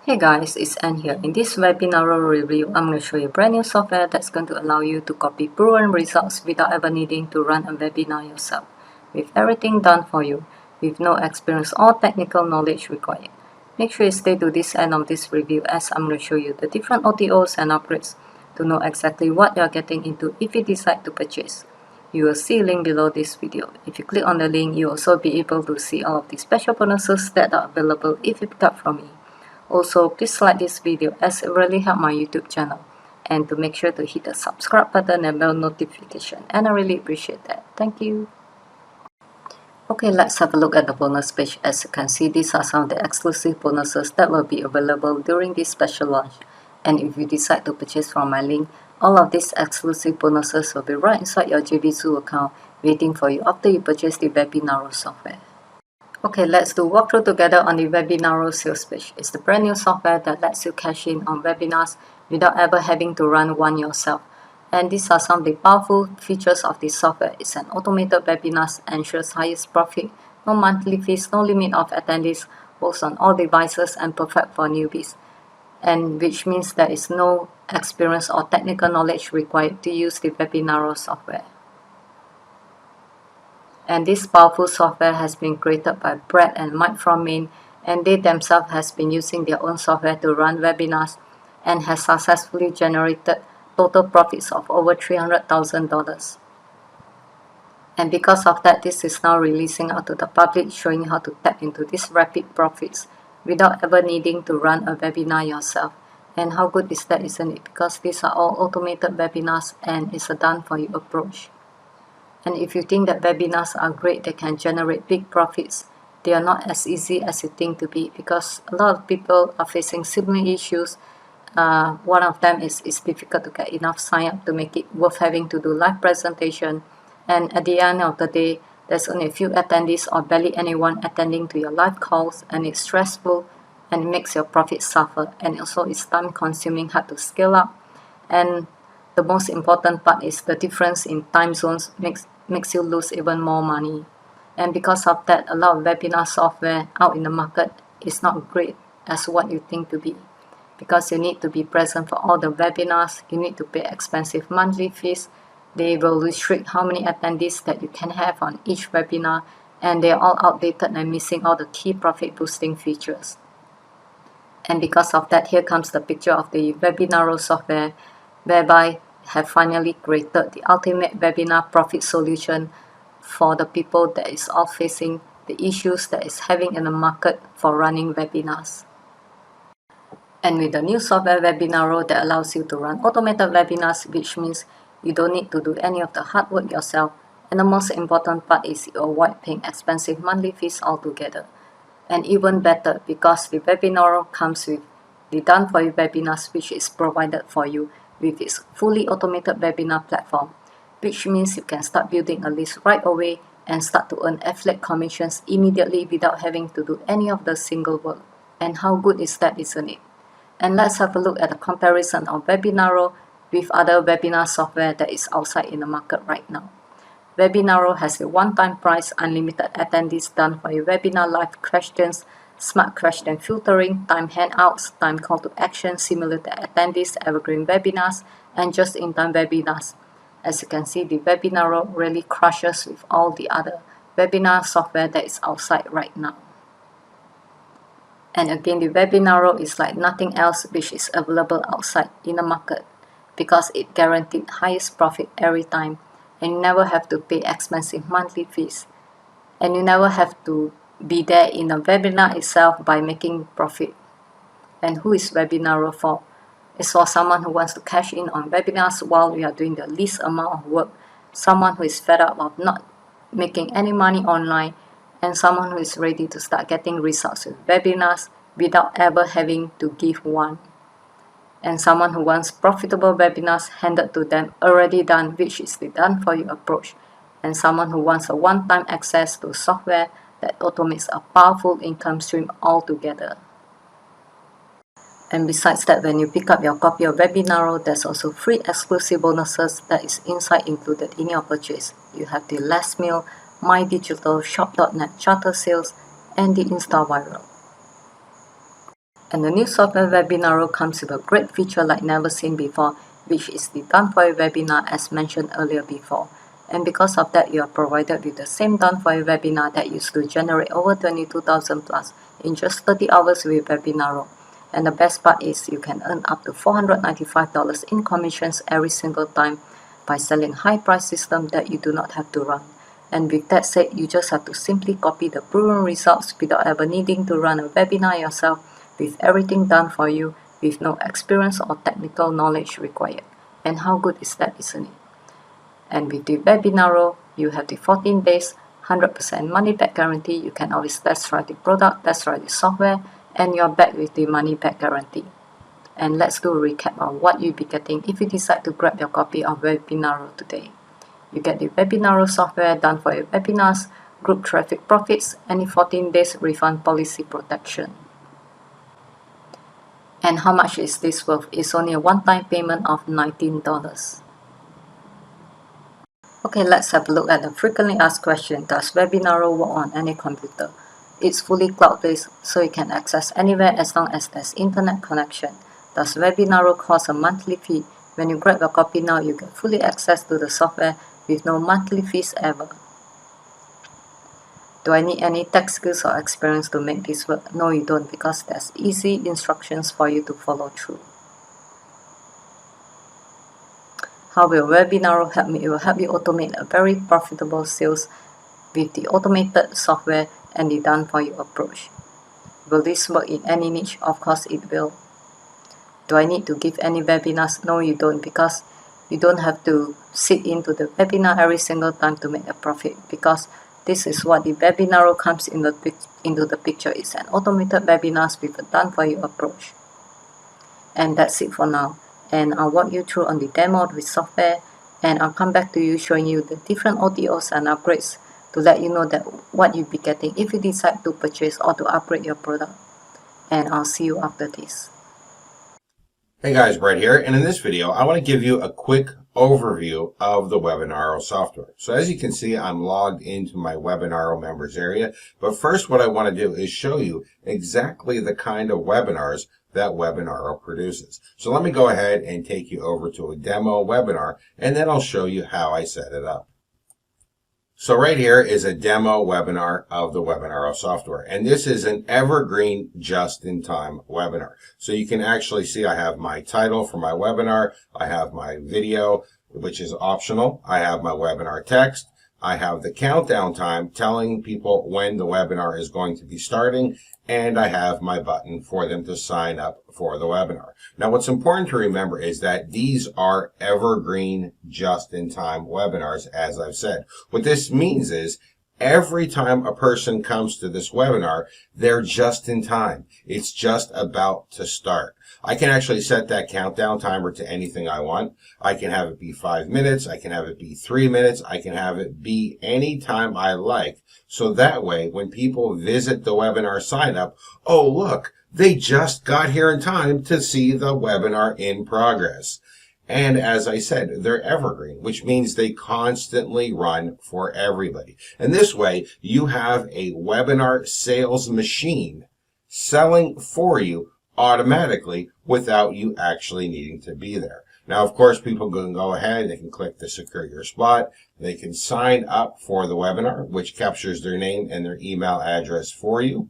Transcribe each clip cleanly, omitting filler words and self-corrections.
Hey guys, it's Anne here. In this Webinaro review, I'm going to show you a brand new software that's going to allow you to copy proven results without ever needing to run a webinar yourself. With everything done for you, with no experience or technical knowledge required. Make sure you stay to this end of this review as I'm going to show you the different OTOs and upgrades to know exactly what you're getting into if you decide to purchase. You will see a link below this video. If you click on the link, you'll also be able to see all of the special bonuses that are available if you pick up from me. Also, please like this video as it really helps my YouTube channel, and to make sure to hit the subscribe button and bell notification, and I really appreciate that. Thank you. Okay, let's have a look at the bonus page. As you can see, these are some of the exclusive bonuses that will be available during this special launch. And if you decide to purchase from my link, all of these exclusive bonuses will be right inside your JVZoo account waiting for you after you purchase the Webinaro software. Okay, let's do walkthrough together on the Webinaro sales page. It's the brand new software that lets you cash in on webinars without ever having to run one yourself. And these are some of the powerful features of this software. It's an automated webinars, ensures highest profit, no monthly fees, no limit of attendees, works on all devices and perfect for newbies. And which means there is no experience or technical knowledge required to use the Webinaro software. And this powerful software has been created by Brad and Mike from Maine, and they themselves has been using their own software to run webinars and has successfully generated total profits of over $300,000. And because of that, this is now releasing out to the public, showing how to tap into these rapid profits without ever needing to run a webinar yourself. And how good is that, isn't it? Because these are all automated webinars and it's a done-for-you approach. And if you think that webinars are great, they can generate big profits, they are not as easy as you think to be, because a lot of people are facing similar issues. One of them is it's difficult to get enough sign up to make it worth having to do live presentation. And at the end of the day, there's only a few attendees or barely anyone attending to your live calls, and it's stressful and it makes your profit suffer. And also it's time consuming, hard to scale up. And the most important part is the difference in time zones makes you lose even more money. And because of that, a lot of webinar software out in the market is not great as what you think to be. Because you need to be present for all the webinars, you need to pay expensive monthly fees, they will restrict how many attendees that you can have on each webinar, and they're all outdated and missing all the key profit boosting features. And because of that, here comes the picture of the Webinaro software, whereby have finally created the ultimate webinar profit solution for the people that is all facing the issues that is having in the market for running webinars. And with the new software Webinaro that allows you to run automated webinars, which means you don't need to do any of the hard work yourself. And the most important part is you avoid paying expensive monthly fees altogether. And even better, because the Webinaro comes with the done-for-you webinars, which is provided for you with its fully automated webinar platform, which means you can start building a list right away and start to earn affiliate commissions immediately without having to do any of the single work. And how good is that, isn't it? And let's have a look at the comparison of Webinaro with other webinar software that is outside in the market right now. Webinaro has a one-time price, unlimited attendees done for your webinar live questions, smart question filtering, time handouts, time call to action, simulated attendees, evergreen webinars, and just-in-time webinars. As you can see, the Webinaro really crushes with all the other webinar software that is outside right now. And again, the Webinaro is like nothing else which is available outside in the market, because it guaranteed highest profit every time, and you never have to pay expensive monthly fees, and you never have to be there in the webinar itself by making profit. And who is Webinaro for? It's for someone who wants to cash in on webinars while we are doing the least amount of work, someone who is fed up of not making any money online, and someone who is ready to start getting results with webinars without ever having to give one. And someone who wants profitable webinars handed to them already done, which is the done-for-you approach. And someone who wants a one-time access to software that automates a powerful income stream altogether. And besides that, when you pick up your copy of Webinaro, there's also free exclusive bonuses that is inside included in your purchase. You have the last meal, My Digital, Shop.net, charter sales, and the Insta Viral. And the new software Webinaro comes with a great feature like never seen before, which is the Done For You webinar as mentioned earlier before. And because of that, you are provided with the same Done For You webinar that used to generate over 22,000 plus in just 30 hours with Webinaro. And the best part is you can earn up to $495 in commissions every single time by selling high price system that you do not have to run. And with that said, you just have to simply copy the proven results without ever needing to run a webinar yourself, with everything done for you, with no experience or technical knowledge required. And how good is that, isn't it? And with the Webinaro, you have the 14 days, 100% money back guarantee. You can always test drive the product, test drive the software, and you're back with the money back guarantee. And let's do a recap on what you'll be getting if you decide to grab your copy of Webinaro today. You get the Webinaro software Done For Your webinars, group traffic profits, and the 14 days refund policy protection. And how much is this worth? It's only a one-time payment of $19. Okay, let's have a look at the frequently asked question. Does Webinaro work on any computer? It's fully cloud-based, so you can access anywhere as long as there's internet connection. Does Webinaro cost a monthly fee? When you grab your copy now, you get fully access to the software with no monthly fees ever. Do I need any tech skills or experience to make this work? No, you don't, because there's easy instructions for you to follow through. How will Webinaro help me? It will help you automate a very profitable sales with the automated software and the Done For You approach. Will this work in any niche? Of course it will. Do I need to give any webinars? No, you don't, because you don't have to sit into the webinar every single time to make a profit, because this is what the Webinaro comes into the picture. It's an automated webinars with a Done For You approach. And that's it for now. And I'll walk you through on the demo with software, and I'll come back to you showing you the different OTOs and upgrades to let you know that what you'll be getting if you decide to purchase or to upgrade your product. And I'll see you after this. Hey guys, Brett here, and in this video I want to give you a quick overview of the Webinaro software. So as you can see, I'm logged into my Webinaro members area, but first what I want to do is show you exactly the kind of webinars that Webinaro produces. So let me go ahead and take you over to a demo webinar, and then I'll show you how I set it up. So right here is a demo webinar of the Webinaro software, and this is an evergreen just-in-time webinar. So you can actually see I have my title for my webinar, I have my video, which is optional, I have my webinar text, I have the countdown time telling people when the webinar is going to be starting, and I have my button for them to sign up for the webinar. Now, what's important to remember is that these are evergreen, just-in-time webinars, as I've said. What this means is every time a person comes to this webinar, they're just in time. It's just about to start. I can actually set that countdown timer to anything I want. I can have it be 5 minutes. I can have it be 3 minutes. I can have it be any time I like. So that way, when people visit the webinar sign up, oh, look, they just got here in time to see the webinar in progress. And as I said, they're evergreen, which means they constantly run for everybody. And this way, you have a webinar sales machine selling for you automatically without you actually needing to be there. Now, of course, people can go ahead, they can click the secure your spot, they can sign up for the webinar, which captures their name and their email address for you.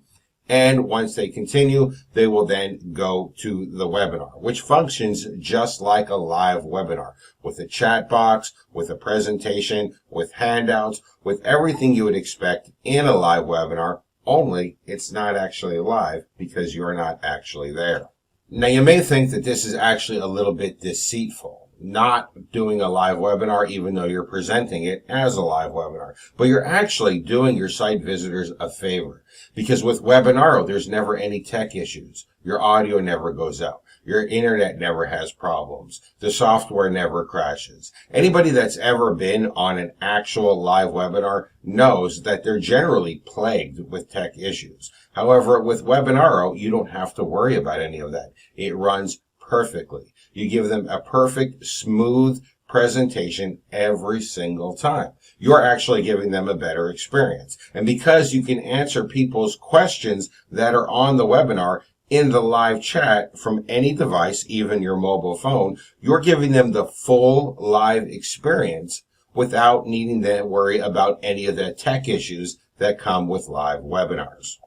And once they continue, they will then go to the webinar, which functions just like a live webinar, with a chat box, with a presentation, with handouts, with everything you would expect in a live webinar, only it's not actually live because you're not actually there. Now, you may think that this is actually a little bit deceitful, not doing a live webinar even though you're presenting it as a live webinar. But you're actually doing your site visitors a favor, because with Webinaro, there's never any tech issues. Your audio never goes out. Your internet never has problems. The software never crashes. Anybody that's ever been on an actual live webinar knows that they're generally plagued with tech issues. However, with Webinaro, you don't have to worry about any of that. It runs perfectly. You give them a perfect, smooth presentation every single time. You're actually giving them a better experience. And because you can answer people's questions that are on the webinar in the live chat from any device, even your mobile phone. You're giving them the full live experience without needing to worry about any of the tech issues that come with live webinars.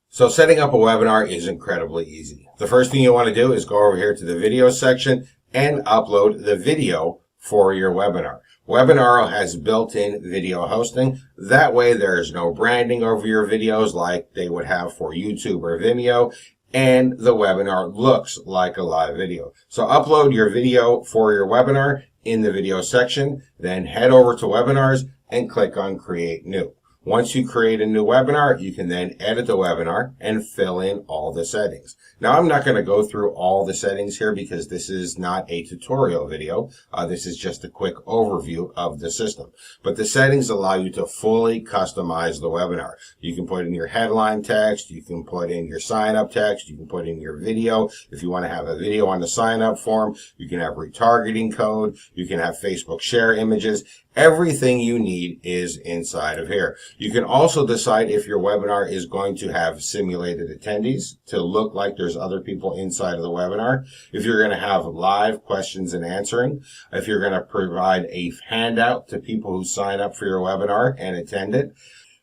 So setting up a webinar is incredibly easy. The first thing you want to do is go over here to the video section and upload the video for your webinar. Webinaro has built-in video hosting. That way there's no branding over your videos like they would have for YouTube or Vimeo, and the webinar looks like a live video. So upload your video for your webinar in the video section, then head over to webinars and click on create new. Once you create a new webinar, you can then edit the webinar and fill in all the settings. Now, I'm not going to go through all the settings here because this is not a tutorial video. This is just a quick overview of the system. But the settings allow you to fully customize the webinar. You can put in your headline text, you can put in your sign-up text, you can put in your video. If you want to have a video on the sign-up form, you can have retargeting code, you can have Facebook share images. Everything you need is inside of here. You can also decide if your webinar is going to have simulated attendees to look like there's other people inside of the webinar. If you're going to have live questions and answering. If you're going to provide a handout to people who sign up for your webinar and attend it.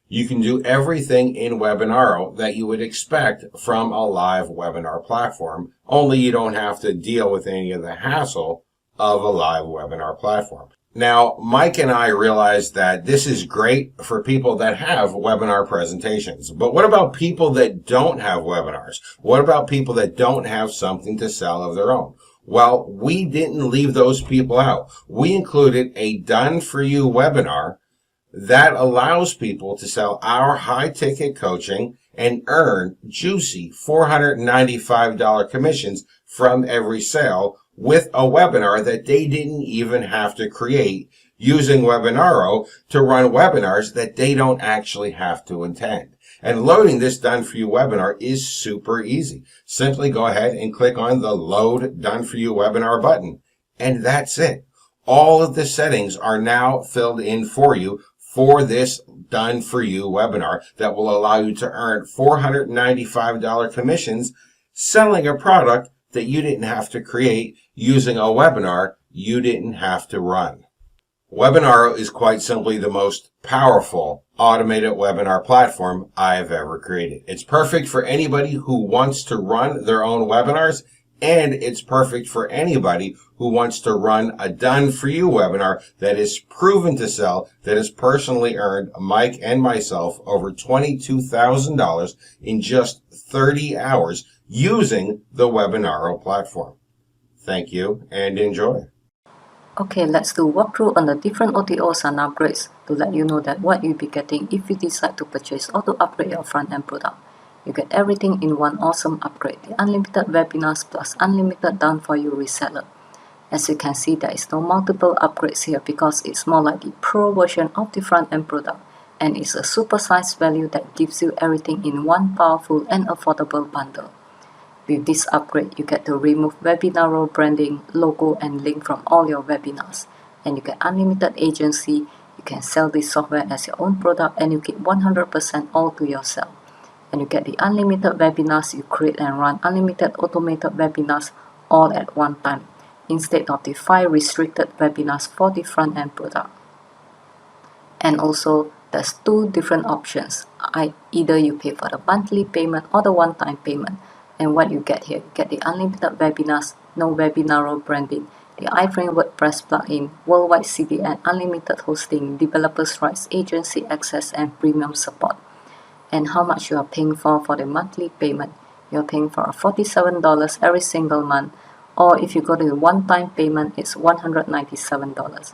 You can do everything in Webinaro that you would expect from a live webinar platform, only you don't have to deal with any of the hassle of a live webinar platform. Now, Mike and I realized that this is great for people that have webinar presentations. But what about people that don't have webinars? What about people that don't have something to sell of their own? Well, we didn't leave those people out. We included a done-for-you webinar that allows people to sell our high-ticket coaching and earn juicy $495 commissions from every sale with a webinar that they didn't even have to create, using Webinaro to run webinars that they don't actually have to attend. And loading this done-for-you webinar is super easy. Simply go ahead and click on the Load Done-for-You Webinar button, and that's it. All of the settings are now filled in for you for this done-for-you webinar that will allow you to earn $495 commissions selling a product that you didn't have to create, using a webinar you didn't have to run. Webinaro is quite simply the most powerful automated webinar platform I have ever created. It's perfect for anybody who wants to run their own webinars, and it's perfect for anybody who wants to run a done-for-you webinar that is proven to sell, that has personally earned Mike and myself over $22,000 in just 30 hours using the Webinaro platform. Thank you and enjoy. Okay, let's do walkthrough on the different OTOs and upgrades to let you know that what you'll be getting if you decide to purchase or to upgrade your front-end product. You get everything in one awesome upgrade, the unlimited webinars plus unlimited done-for-you reseller. As you can see, there is no multiple upgrades here because it's more like the pro version of the front-end product, and it's a supersized value that gives you everything in one powerful and affordable bundle. With this upgrade, you get to remove Webinaro branding, logo, and link from all your webinars. And you get unlimited agency, you can sell this software as your own product, and you keep 100% all to yourself. And you get the unlimited webinars you create and run unlimited automated webinars all at one time, instead of the 5 restricted webinars for the front-end product. And also, there's 2 different options. Either you pay for the monthly payment or the one-time payment. And what you get here, you get the unlimited webinars, no Webinaro branding, the iframe WordPress plugin, worldwide CDN, unlimited hosting, developers' rights, agency access, and premium support. And how much you are paying for the monthly payment? You're paying for $47 every single month, or if you go to the one-time payment, it's $197.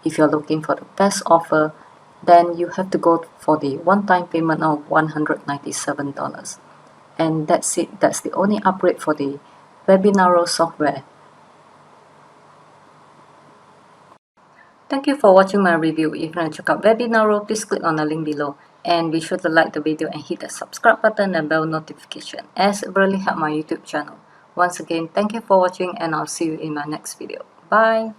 If you're looking for the best offer, then you have to go for the one-time payment of $197. And that's it. That's the only upgrade for the Webinaro software. Thank you for watching my review. If you want to check out Webinaro, please click on the link below. And be sure to like the video and hit the subscribe button and bell notification, as it really helps my YouTube channel. Once again, thank you for watching, and I'll see you in my next video. Bye!